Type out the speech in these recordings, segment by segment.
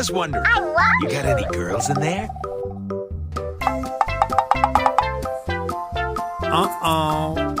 was wondering, you got any girls in there? Uh-oh.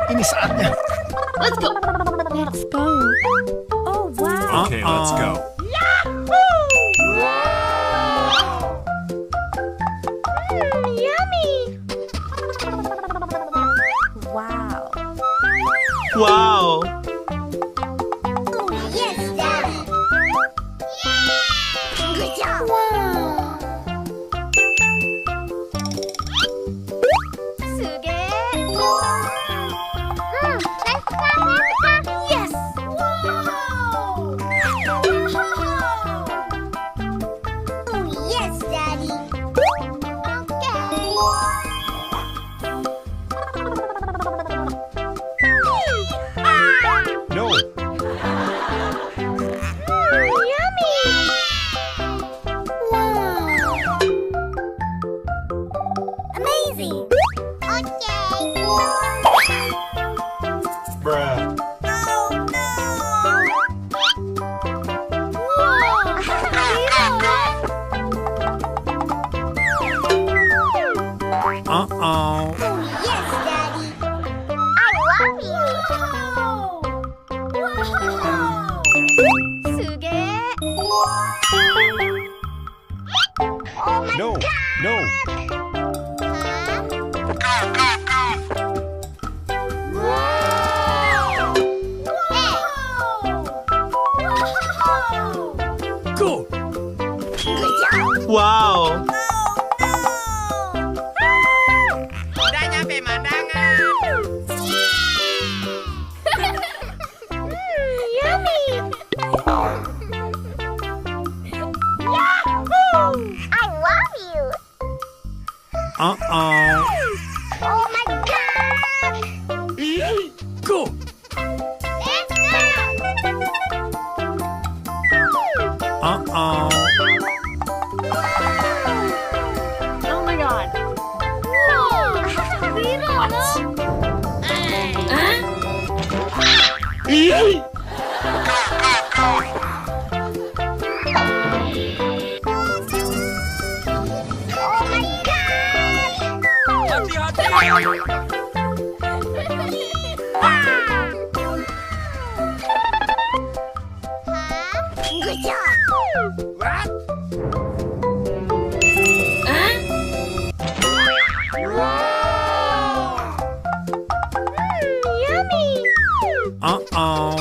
Ini saatnya. Let's go. Let's go. Oh, wow. Okay, let's go. Yummy. Wow. Wow. Yes, Daddy. Good job. Yes. Yes, Daddy. No. Yummy. Amazing. Okay. Bruh. Uh-oh. Yes, Daddy. I love you. Oh my No. God. No. Go. Good job. Wow. Udah nyampe mandangan. Yummy. I love you. Uh-oh. Oh my God. Go. Let's go. Uh-oh. Oh my God. Oh my God. Good job. Yummy. Uh-oh.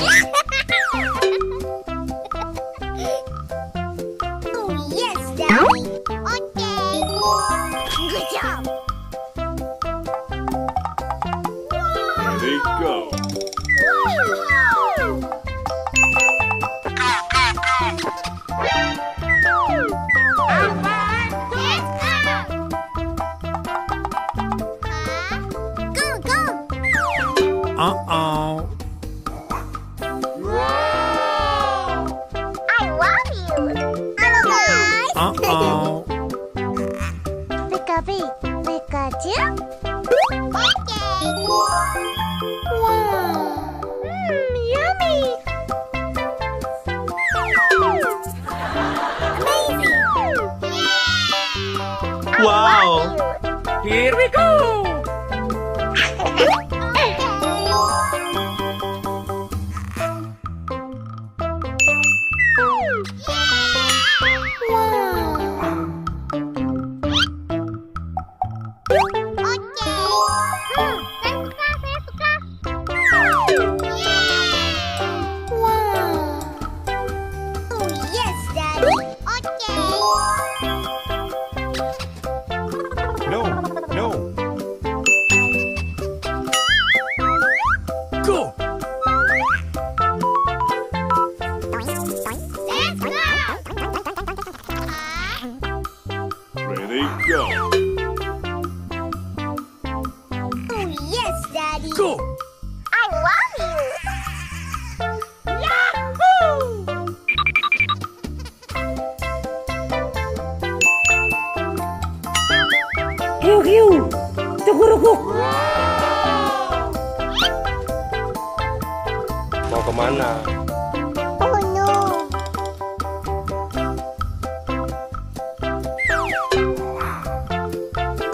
Yes, Daddy. Okay. Good job. Ready, go. Uh-oh. I love you. Hello, guys. Uh-oh. Pikachu. Pikachu. Okay. Yummy. Amazing. Wow. Here we go. No. No. Mau kemana? Oh no.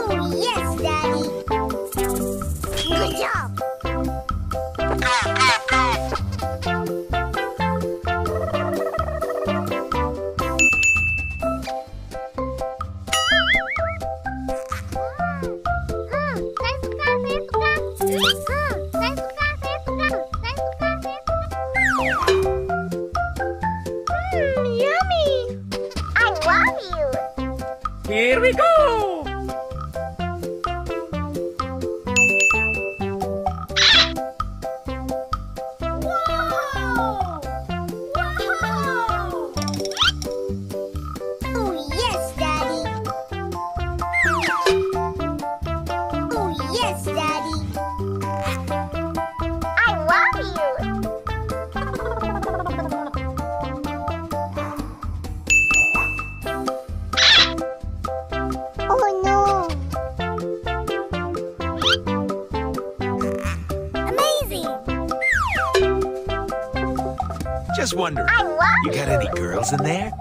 Oh yes, Daddy. Good job. Yummy. I love you. Here we go. Oh yes, Daddy. Oh yes, Daddy. I love you. Oh no. Amazing. Just wondering, I love you got any girls in there?